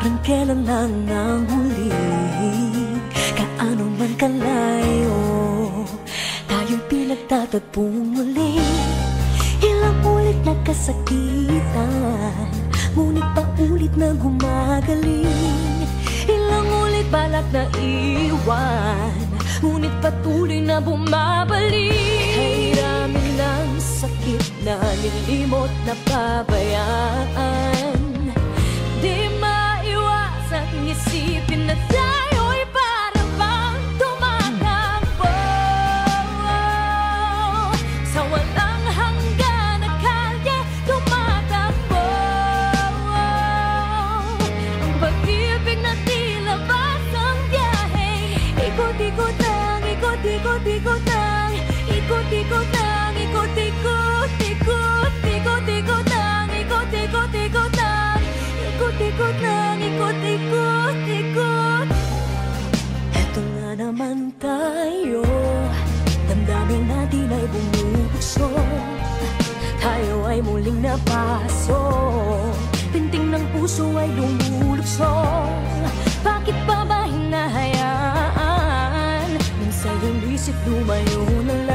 Parang kailan lang ang huli, kaano man kalayo, tayo'y pinagtatagpong muli. Ilang ulit nagkasakitan, ngunit paulit na gumagaling. Ilang ulit balak na iwan, ngunit patuloy na bumabalik. Kahiramin ng sakit na nilimot na pabayaan, di maiwasang isipin na tayo'y para bang tumatakbo sa walang hanggan na kalye, tumatakbo. Ang pag-ibig na tila basang biyahe, ikot-ikot lang, ikot-ikot-ikot lang, ikot-ikot lang, ikot-ikot, ikot, ikot-ikot lang, ikot-ikot-ikot lang, ikot-ikot lang, ikot-ikot, ikot. Eto nga naman tayo, damdamin natin ay bumubukso, tayo ay muling napaso, pinting ng puso ay lumulukso. Bakit pa ba hinahayaan? Minsan yung isip lumayo na lang.